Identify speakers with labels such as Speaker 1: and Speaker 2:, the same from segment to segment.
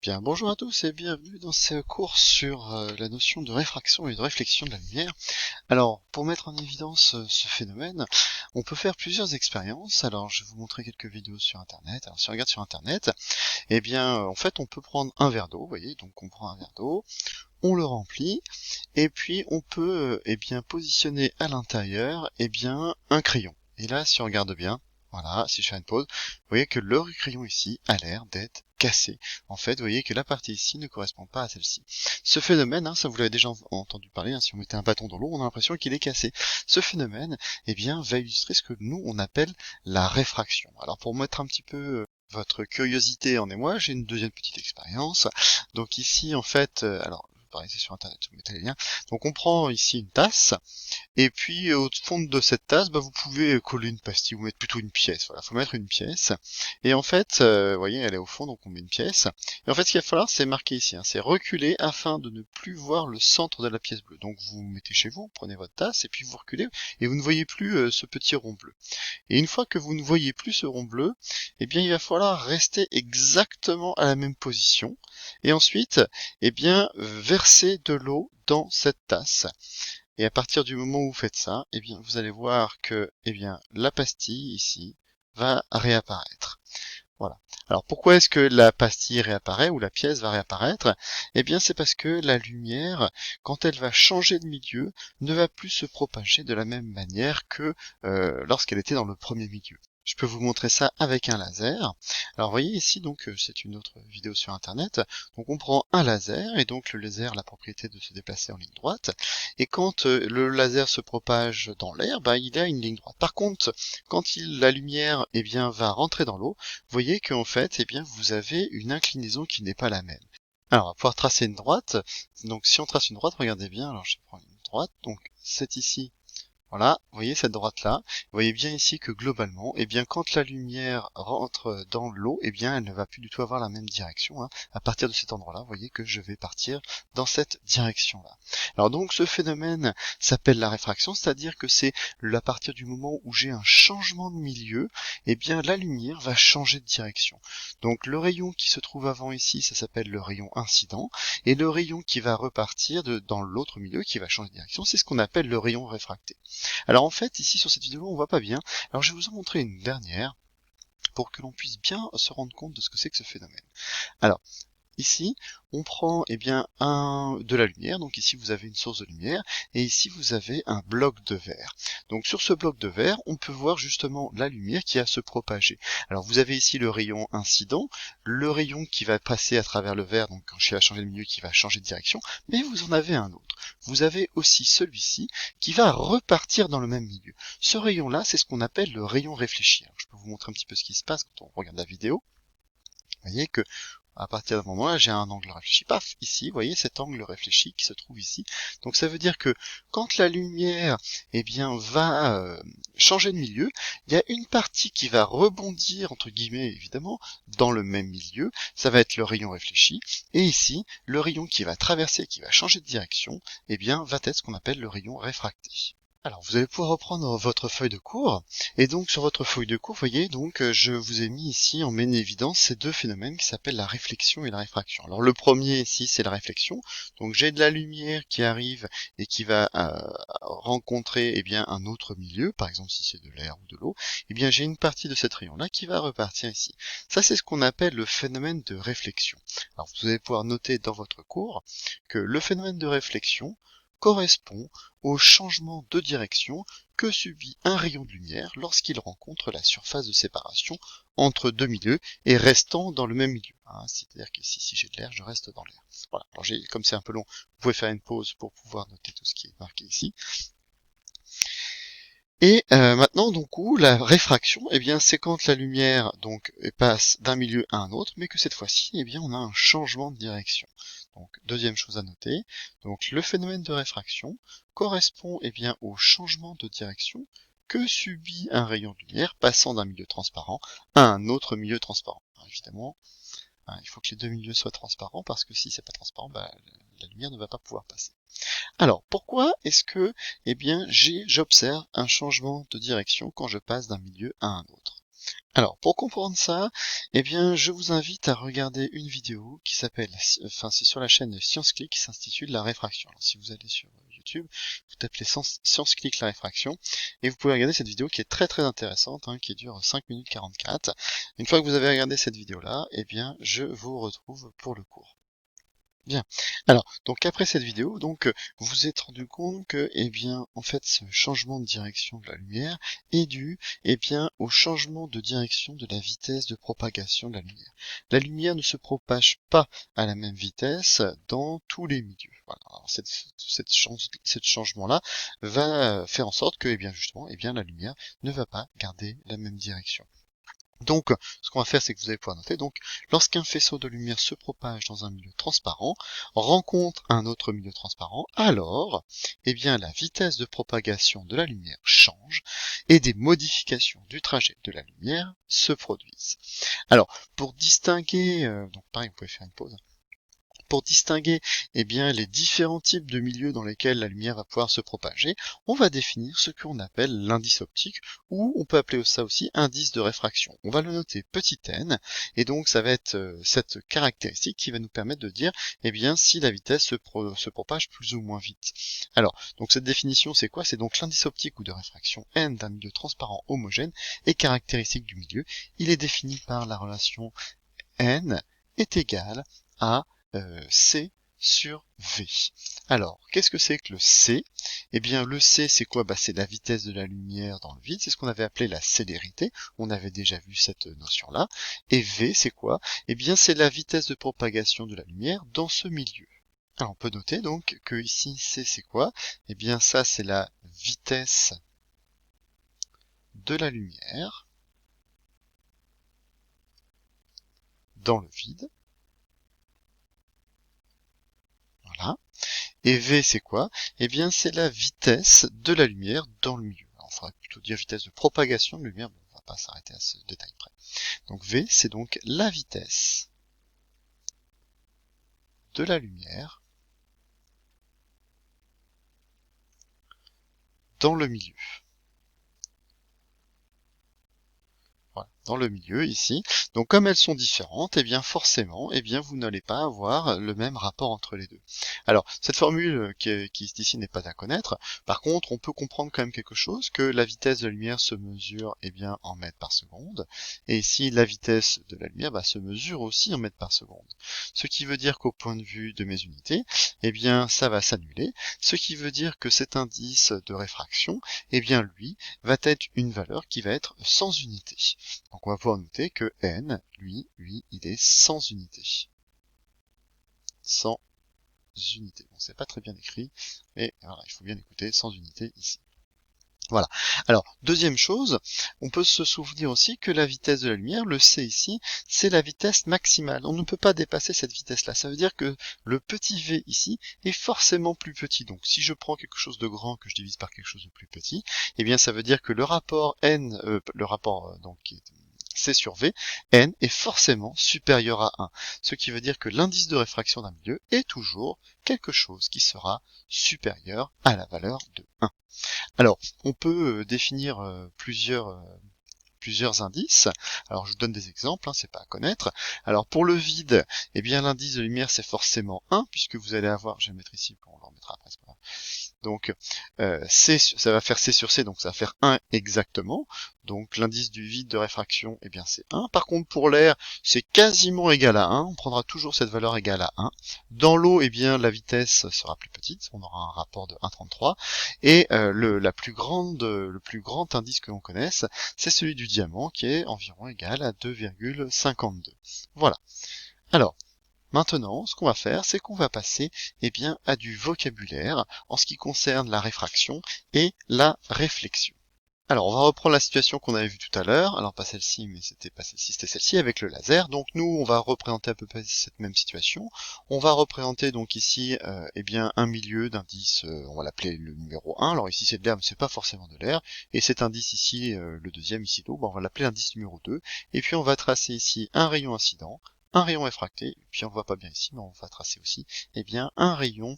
Speaker 1: Bien, bonjour à tous et bienvenue dans ce cours sur la notion de réfraction et de réflexion de la lumière. Alors, pour mettre en évidence ce phénomène, on peut faire plusieurs expériences. Alors, je vais vous montrer quelques vidéos sur Internet. Alors, si on regarde sur Internet, eh bien, en fait, on peut prendre un verre d'eau, vous voyez, donc on prend un verre d'eau, on le remplit, et puis on peut, eh bien, positionner à l'intérieur, eh bien, un crayon. Et là, si on regarde bien, voilà, si je fais une pause, vous voyez que le crayon ici a l'air d'être cassé. En fait, vous voyez que la partie ici ne correspond pas à celle-ci. Ce phénomène, ça vous l'avez déjà entendu parler, si on mettait un bâton dans l'eau, on a l'impression qu'il est cassé. Ce phénomène, eh bien, va illustrer ce que nous, on appelle la réfraction. Alors, pour mettre un petit peu votre curiosité en émoi, j'ai une deuxième petite expérience. Donc ici, en fait, alors, pareil, c'est sur Internet, je vous mettrai les liens. Donc on prend ici une tasse, et puis au fond de cette tasse, vous pouvez coller une pastille ou mettre plutôt une pièce. Voilà, faut mettre une pièce. Et en fait, vous voyez, elle est au fond, donc on met une pièce. Et en fait, ce qu'il va falloir, c'est marquer ici, c'est reculer afin de ne plus voir le centre de la pièce bleue. Donc vous mettez chez vous, prenez votre tasse, et puis vous reculez, et vous ne voyez plus ce petit rond bleu. Et une fois que vous ne voyez plus ce rond bleu, eh bien, il va falloir rester exactement à la même position. Et ensuite, eh bien, verser de l'eau dans cette tasse. Et à partir du moment où vous faites ça, eh bien, vous allez voir que, eh bien, la pastille ici va réapparaître. Voilà. Alors pourquoi est-ce que la pastille réapparaît ou la pièce va réapparaître? Eh bien c'est parce que la lumière, quand elle va changer de milieu, ne va plus se propager de la même manière que lorsqu'elle était dans le premier milieu. Je peux vous montrer ça avec un laser. Alors vous voyez ici, donc c'est une autre vidéo sur internet. Donc on prend un laser, et donc le laser a la propriété de se déplacer en ligne droite. Et quand le laser se propage dans l'air, il a une ligne droite. Par contre, quand la lumière va rentrer dans l'eau, vous voyez qu'en fait, vous avez une inclinaison qui n'est pas la même. Alors, on va pouvoir tracer une droite. Donc, si on trace une droite, regardez bien. Alors, je vais prendre une droite. Donc, c'est ici. Voilà, vous voyez cette droite-là. Vous voyez bien ici que globalement, quand la lumière rentre dans l'eau, elle ne va plus du tout avoir la même direction. À partir de cet endroit-là, vous voyez que je vais partir dans cette direction-là. Alors donc, ce phénomène s'appelle la réfraction, c'est-à-dire que c'est à partir du moment où j'ai un changement de milieu, la lumière va changer de direction. Donc, le rayon qui se trouve avant ici, ça s'appelle le rayon incident, et le rayon qui va repartir dans l'autre milieu, qui va changer de direction, c'est ce qu'on appelle le rayon réfracté. Alors en fait, ici sur cette vidéo, on voit pas bien. Alors je vais vous en montrer une dernière pour que l'on puisse bien se rendre compte de ce que c'est que ce phénomène. Alors, ici, on prend de la lumière, donc ici vous avez une source de lumière, et ici vous avez un bloc de verre. Donc sur ce bloc de verre, on peut voir justement la lumière qui a se propager. Alors vous avez ici le rayon incident, le rayon qui va passer à travers le verre, donc quand je vais changer de milieu, qui va changer de direction, mais vous en avez un autre. Vous avez aussi celui-ci qui va repartir dans le même milieu. Ce rayon-là, c'est ce qu'on appelle le rayon réfléchi. Alors, je peux vous montrer un petit peu ce qui se passe quand on regarde la vidéo. Vous voyez que à partir d'un moment là, j'ai un angle réfléchi. Paf, ici, vous voyez cet angle réfléchi qui se trouve ici. Donc ça veut dire que quand la lumière va changer de milieu, il y a une partie qui va rebondir, entre guillemets évidemment, dans le même milieu. Ça va être le rayon réfléchi. Et ici, le rayon qui va traverser, qui va changer de direction, va être ce qu'on appelle le rayon réfracté. Alors, vous allez pouvoir reprendre votre feuille de cours, et donc sur votre feuille de cours, vous voyez, donc je vous ai mis ici en évidence ces deux phénomènes qui s'appellent la réflexion et la réfraction. Alors le premier ici, c'est la réflexion. Donc j'ai de la lumière qui arrive et qui va rencontrer un autre milieu, par exemple si c'est de l'air ou de l'eau, j'ai une partie de cet rayon-là qui va repartir ici. Ça, c'est ce qu'on appelle le phénomène de réflexion. Alors vous allez pouvoir noter dans votre cours que le phénomène de réflexion correspond au changement de direction que subit un rayon de lumière lorsqu'il rencontre la surface de séparation entre deux milieux et restant dans le même milieu. C'est-à-dire qu'ici, si j'ai de l'air, je reste dans l'air. Voilà. Alors comme c'est un peu long, vous pouvez faire une pause pour pouvoir noter tout ce qui est marqué ici. Et maintenant, la réfraction, c'est quand la lumière passe d'un milieu à un autre, mais que cette fois-ci, on a un changement de direction. Donc, deuxième chose à noter, donc le phénomène de réfraction correspond au changement de direction que subit un rayon de lumière passant d'un milieu transparent à un autre milieu transparent. Alors, évidemment, il faut que les deux milieux soient transparents, parce que si c'est pas transparent, la lumière ne va pas pouvoir passer. Alors, pourquoi est-ce que, j'observe un changement de direction quand je passe d'un milieu à un autre? Alors, pour comprendre ça, eh bien, je vous invite à regarder une vidéo qui s'appelle, enfin, c'est sur la chaîne ScienceClick qui s'intitule La réfraction. Alors, si vous allez sur YouTube, vous tapez ScienceClick la réfraction, et vous pouvez regarder cette vidéo qui est très très intéressante, hein, qui dure 5 minutes 44. Une fois que vous avez regardé cette vidéo-là, eh bien, je vous retrouve pour le cours. Bien. Alors, donc après cette vidéo, donc vous vous êtes rendu compte que, eh bien, en fait, ce changement de direction de la lumière est dû, eh bien, au changement de direction de la vitesse de propagation de la lumière. La lumière ne se propage pas à la même vitesse dans tous les milieux. Voilà. Alors, cette changement-là va faire en sorte que, eh bien, justement, eh bien, la lumière ne va pas garder la même direction. Donc, ce qu'on va faire, c'est que vous allez pouvoir noter, donc, lorsqu'un faisceau de lumière se propage dans un milieu transparent, rencontre un autre milieu transparent, alors, eh bien, la vitesse de propagation de la lumière change et des modifications du trajet de la lumière se produisent. Alors, pour distinguer, donc pareil, vous pouvez faire une pause. Pour distinguer eh bien, les différents types de milieux dans lesquels la lumière va pouvoir se propager, on va définir ce qu'on appelle l'indice optique, ou on peut appeler ça aussi indice de réfraction. On va le noter petit n, et donc ça va être cette caractéristique qui va nous permettre de dire eh bien, si la vitesse se propage plus ou moins vite. Alors, donc cette définition c'est quoi? C'est donc l'indice optique ou de réfraction n d'un milieu transparent homogène et caractéristique du milieu. Il est défini par la relation n est égal à C sur V. Alors, qu'est-ce que c'est que le C? Eh bien, le C, c'est quoi? C'est la vitesse de la lumière dans le vide. C'est ce qu'on avait appelé la célérité. On avait déjà vu cette notion-là. Et V, c'est quoi? Eh bien, c'est la vitesse de propagation de la lumière dans ce milieu. Alors, on peut noter donc que ici, C, c'est quoi? Eh bien, ça, c'est la vitesse de la lumière dans le vide. Voilà. Et V, c'est quoi? Eh bien, c'est la vitesse de la lumière dans le milieu. Alors, on faudrait plutôt dire vitesse de propagation de lumière, bon, on va pas s'arrêter à ce détail près. Donc V, c'est donc la vitesse de la lumière dans le milieu. Voilà, dans le milieu ici. Donc comme elles sont différentes, et bien forcément, eh bien vous n'allez pas avoir le même rapport entre les deux. Alors cette formule qui ici n'est pas à connaître. Par contre, on peut comprendre quand même quelque chose, que la vitesse de la lumière se mesure eh bien en mètres par seconde, et ici la vitesse de la lumière se mesure aussi en mètres par seconde. Ce qui veut dire qu'au point de vue de mes unités, eh bien ça va s'annuler. Ce qui veut dire que cet indice de réfraction, eh bien lui va être une valeur qui va être sans unité. Donc on va pouvoir noter que n, lui, il est sans unité. Sans unité. Bon, c'est pas très bien écrit, mais voilà, il faut bien écouter, sans unité ici. Voilà. Alors, deuxième chose, on peut se souvenir aussi que la vitesse de la lumière, le c ici, c'est la vitesse maximale. On ne peut pas dépasser cette vitesse-là. Ça veut dire que le petit v ici est forcément plus petit. Donc, si je prends quelque chose de grand que je divise par quelque chose de plus petit, eh bien, ça veut dire que le rapport n, donc qui est C sur V, n est forcément supérieur à 1. Ce qui veut dire que l'indice de réfraction d'un milieu est toujours quelque chose qui sera supérieur à la valeur de 1. Alors, on peut définir plusieurs indices. Alors, je vous donne des exemples, hein, c'est pas à connaître. Alors, pour le vide, eh bien, l'indice de lumière, c'est forcément 1, puisque vous allez avoir, je vais le mettre ici, on le remettra après, c'est pas grave. Donc, C, ça va faire C sur C, donc ça va faire 1 exactement. Donc, l'indice du vide de réfraction, eh bien, c'est 1. Par contre, pour l'air, c'est quasiment égal à 1. On prendra toujours cette valeur égale à 1. Dans l'eau, eh bien, la vitesse sera plus petite. On aura un rapport de 1,33. Et le plus grand indice que l'on connaisse, c'est celui du diamant, qui est environ égal à 2,52. Voilà. Alors, maintenant, ce qu'on va faire, c'est qu'on va passer eh bien, à du vocabulaire en ce qui concerne la réfraction et la réflexion. Alors, on va reprendre la situation qu'on avait vue tout à l'heure. Alors, pas celle-ci, mais c'était pas celle-ci, c'était celle-ci avec le laser. Donc, nous, on va représenter à peu près cette même situation. On va représenter donc ici, eh bien, un milieu d'indice, on va l'appeler le numéro 1. Alors, ici, c'est de l'air, mais c'est pas forcément de l'air. Et cet indice ici, le deuxième ici d'eau, on va l'appeler l'indice numéro 2. Et puis, on va tracer ici un rayon incident, un rayon réfracté, et puis on le voit pas bien ici, mais on va tracer aussi, eh bien un rayon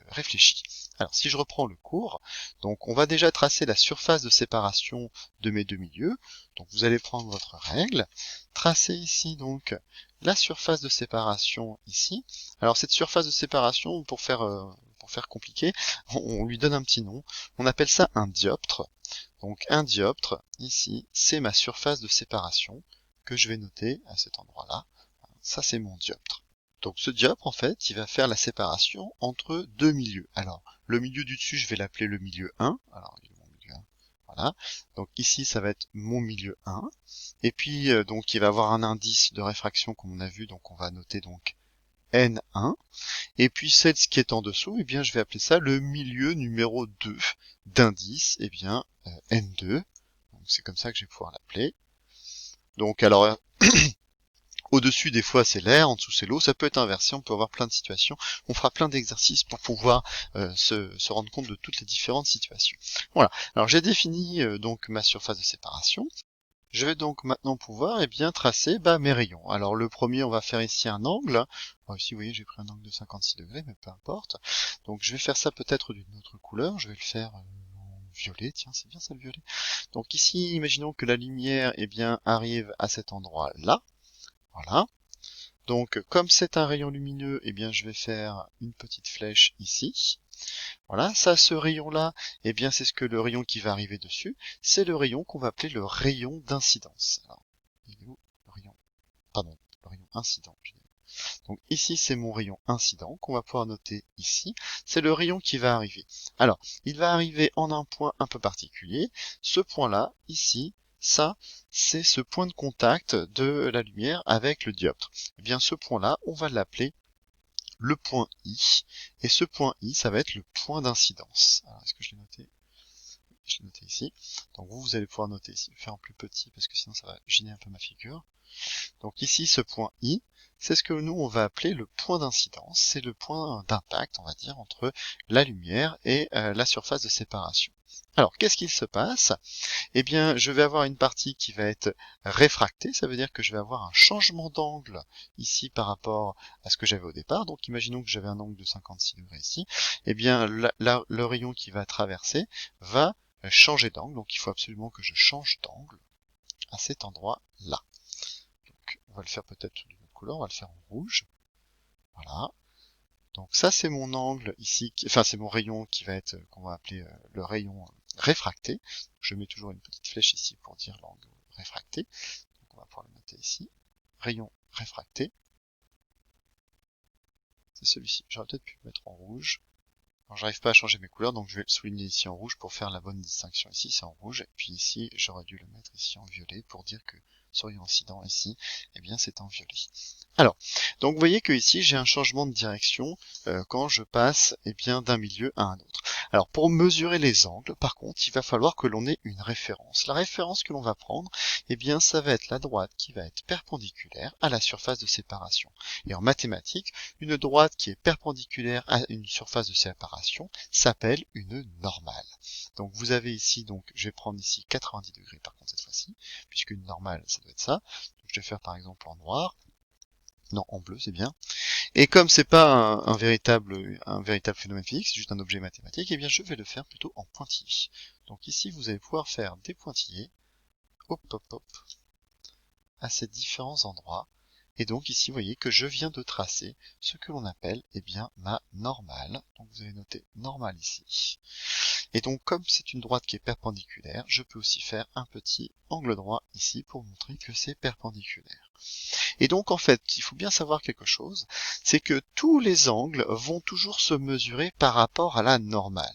Speaker 1: réfléchi. Alors si je reprends le cours, donc on va déjà tracer la surface de séparation de mes deux milieux. Donc vous allez prendre votre règle, tracer ici donc la surface de séparation ici. Alors cette surface de séparation, pour faire compliqué, on lui donne un petit nom, on appelle ça un dioptre. Donc un dioptre, ici, c'est ma surface de séparation que je vais noter à cet endroit-là. Ça, c'est mon dioptre. Donc ce dioptre, en fait, il va faire la séparation entre deux milieux. Alors, le milieu du dessus, je vais l'appeler le milieu 1. Alors, il est mon milieu 1. Voilà. Donc ici, ça va être mon milieu 1. Et puis, donc, il va avoir un indice de réfraction, comme on a vu. Donc, on va noter donc N1. Et puis ce qui est en dessous, eh bien, je vais appeler ça le milieu numéro 2 d'indice, eh bien, N2. Donc c'est comme ça que je vais pouvoir l'appeler. Donc alors, au-dessus des fois c'est l'air, en dessous c'est l'eau, ça peut être inversé, on peut avoir plein de situations. On fera plein d'exercices pour pouvoir se rendre compte de toutes les différentes situations. Voilà, alors j'ai défini donc ma surface de séparation. Je vais donc maintenant pouvoir tracer mes rayons. Alors le premier, on va faire ici un angle. Alors, ici, vous voyez, j'ai pris un angle de 56 degrés, mais peu importe. Donc je vais faire ça peut-être d'une autre couleur. Je vais le faire en violet. Tiens, c'est bien ça le violet. Donc ici, imaginons que la lumière arrive à cet endroit-là. Voilà. Donc comme c'est un rayon lumineux, je vais faire une petite flèche ici. Voilà, ça, ce rayon-là, c'est le rayon qui va arriver dessus. C'est le rayon qu'on va appeler le rayon d'incidence. Alors, il est où le rayon? Pardon, le rayon incident. Donc ici, c'est mon rayon incident qu'on va pouvoir noter ici. C'est le rayon qui va arriver. Alors, il va arriver en un point un peu particulier. Ce point-là, ici, ça, c'est ce point de contact de la lumière avec le dioptre. Ce point-là, on va l'appeler le point I, et ce point I, ça va être le point d'incidence. Alors, est-ce que je l'ai noté? Je l'ai noté ici. Donc vous allez pouvoir noter ici, faire en plus petit, parce que sinon ça va gêner un peu ma figure. Donc ici, ce point I, c'est ce que nous, on va appeler le point d'incidence. C'est le point d'impact, on va dire, entre la lumière et la surface de séparation. Alors, qu'est-ce qu'il se passe? Je vais avoir une partie qui va être réfractée, ça veut dire que je vais avoir un changement d'angle ici par rapport à ce que j'avais au départ. Donc imaginons que j'avais un angle de 56 degrés ici. Le rayon qui va traverser va changer d'angle, donc il faut absolument que je change d'angle à cet endroit-là. Donc on va le faire peut-être d'une autre couleur, on va le faire en rouge. Voilà. Donc ça c'est mon angle ici, c'est mon rayon qui va être, qu'on va appeler le rayon réfracté. Je mets toujours une petite flèche ici pour dire l'angle réfracté. Donc on va pouvoir le noter ici. Rayon réfracté. C'est celui-ci. J'aurais peut-être pu le mettre en rouge. Alors j'arrive pas à changer mes couleurs, donc je vais le souligner ici en rouge pour faire la bonne distinction. Ici c'est en rouge, et puis ici j'aurais dû le mettre ici en violet pour dire que ce rayon incident ici, c'est en violet. Alors, donc vous voyez que ici j'ai un changement de direction quand je passe d'un milieu à un autre. Alors pour mesurer les angles, par contre, il va falloir que l'on ait une référence. La référence que l'on va prendre, ça va être la droite qui va être perpendiculaire à la surface de séparation. Et en mathématiques, une droite qui est perpendiculaire à une surface de séparation s'appelle une normale. Donc vous avez ici, je vais prendre ici 90 degrés par contre cette fois-ci, puisque une normale ça doit être ça. Donc je vais faire par exemple en noir. Non, en bleu, c'est bien. Et comme c'est pas un véritable phénomène physique, c'est juste un objet mathématique, je vais le faire plutôt en pointillé. Donc ici, vous allez pouvoir faire des pointillés, hop, hop, hop, à ces différents endroits. Et donc ici, vous voyez que je viens de tracer ce que l'on appelle, ma normale. Donc vous allez noter normale ici. Et donc, comme c'est une droite qui est perpendiculaire, je peux aussi faire un petit angle droit ici pour montrer que c'est perpendiculaire. Et donc en fait, il faut bien savoir quelque chose, c'est que tous les angles vont toujours se mesurer par rapport à la normale.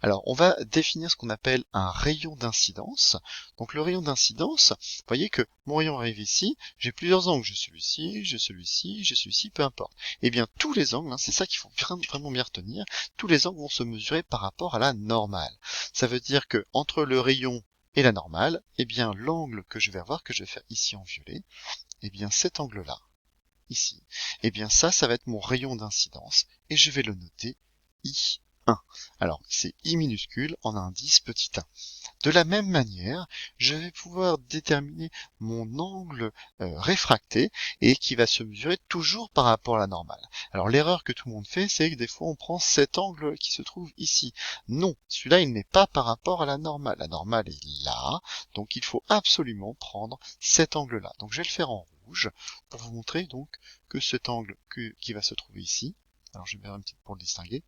Speaker 1: Alors on va définir ce qu'on appelle un rayon d'incidence. Donc le rayon d'incidence, vous voyez que mon rayon arrive ici, j'ai plusieurs angles, j'ai celui-ci, j'ai celui-ci, j'ai celui-ci, peu importe. Tous les angles, c'est ça qu'il faut vraiment bien retenir, tous les angles vont se mesurer par rapport à la normale. Ça veut dire que entre le rayon et la normale, l'angle que je vais avoir, que je vais faire ici en violet, cet angle-là, ici, ça va être mon rayon d'incidence, et je vais le noter I1. Alors, c'est I minuscule en indice petit 1. De la même manière, je vais pouvoir déterminer mon angle réfracté et qui va se mesurer toujours par rapport à la normale. Alors l'erreur que tout le monde fait, c'est que des fois on prend cet angle qui se trouve ici. Non, celui-là il n'est pas par rapport à la normale. La normale est là, donc il faut absolument prendre cet angle-là. Donc je vais le faire en rouge pour vous montrer donc que cet angle qui va se trouver ici, alors je vais mettre un petit pour le distinguer,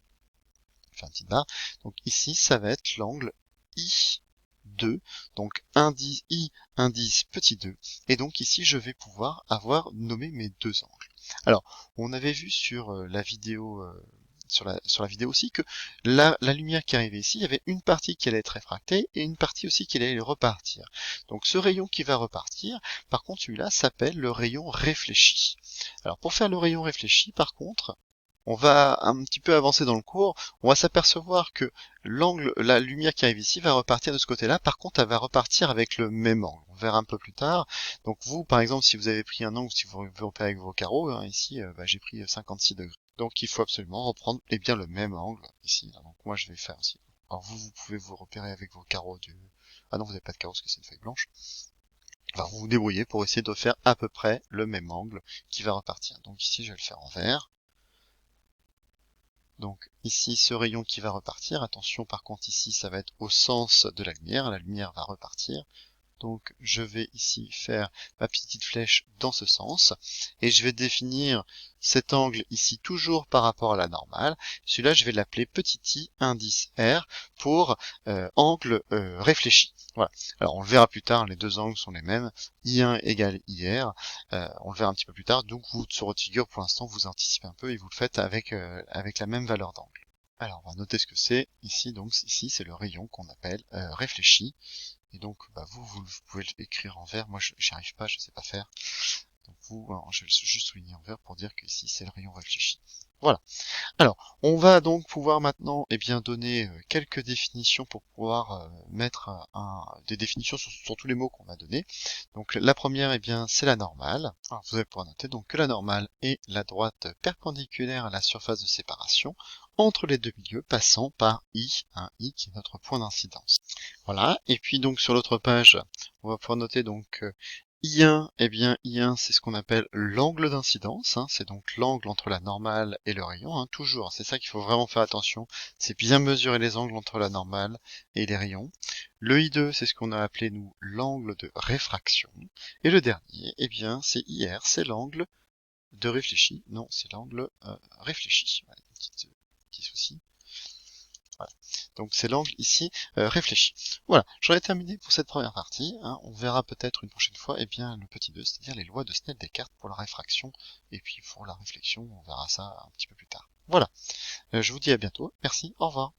Speaker 1: je fais un petit barre, donc ici ça va être l'angle I2, donc indice I, indice petit 2, et donc ici je vais pouvoir avoir nommé mes deux angles. Alors, on avait vu sur la vidéo sur la vidéo aussi que la lumière qui arrivait ici, il y avait une partie qui allait être réfractée et une partie aussi qui allait repartir. Donc ce rayon qui va repartir, par contre celui-là s'appelle le rayon réfléchi. Alors pour faire le rayon réfléchi, par contre, on va un petit peu avancer dans le cours, on va s'apercevoir que l'angle, la lumière qui arrive ici va repartir de ce côté-là, par contre elle va repartir avec le même angle, on verra un peu plus tard. Donc vous, par exemple, si vous avez pris un angle, si vous repérez avec vos carreaux, hein, ici j'ai pris 56 degrés. Donc il faut absolument reprendre bien le même angle ici. Donc moi je vais faire aussi. Alors vous pouvez vous repérer avec vos carreaux du... Ah non, vous n'avez pas de carreaux parce que c'est une feuille blanche. Enfin, vous vous débrouillez pour essayer de faire à peu près le même angle qui va repartir. Donc ici je vais le faire en vert. Donc ici, ce rayon qui va repartir, attention par contre ici, ça va être au sens de la lumière va repartir. Donc je vais ici faire ma petite flèche dans ce sens, et je vais définir cet angle ici toujours par rapport à la normale. Celui-là, je vais l'appeler petit i indice R pour angle réfléchi. Voilà. Alors on le verra plus tard, les deux angles sont les mêmes, I1 égale IR, on le verra un petit peu plus tard, donc vous, sur votre figure, pour l'instant, vous anticipez un peu et vous le faites avec la même valeur d'angle. Alors on va noter ce que c'est ici, donc ici c'est le rayon qu'on appelle réfléchi. Et donc, vous pouvez l'écrire en vert. Moi, j'y arrive pas, je sais pas faire. Donc vous, alors, je vais juste souligner en vert pour dire que ici, c'est le rayon réfléchi. Voilà. Alors, on va donc pouvoir maintenant, donner quelques définitions pour pouvoir mettre des définitions sur tous les mots qu'on va donner. Donc, la première, c'est la normale. Alors, vous allez pouvoir noter donc que la normale est la droite perpendiculaire à la surface de séparation entre les deux milieux passant par I, un I qui est notre point d'incidence. Voilà. Et puis donc sur l'autre page, on va pouvoir noter donc I1, I1 c'est ce qu'on appelle l'angle d'incidence, hein, c'est donc l'angle entre la normale et le rayon, hein, toujours, c'est ça qu'il faut vraiment faire attention, c'est bien mesurer les angles entre la normale et les rayons. Le I2 c'est ce qu'on a appelé nous l'angle de réfraction, et le dernier, c'est IR, c'est l'angle de réfléchi, non c'est l'angle réfléchi, voilà, petit souci. Voilà. Donc c'est l'angle ici réfléchi. Voilà, j'en ai terminé pour cette première partie. Hein. On verra peut-être une prochaine fois le petit 2, c'est-à-dire les lois de Snell-Descartes pour la réfraction, et puis pour la réflexion, on verra ça un petit peu plus tard. Voilà, je vous dis à bientôt, merci, au revoir.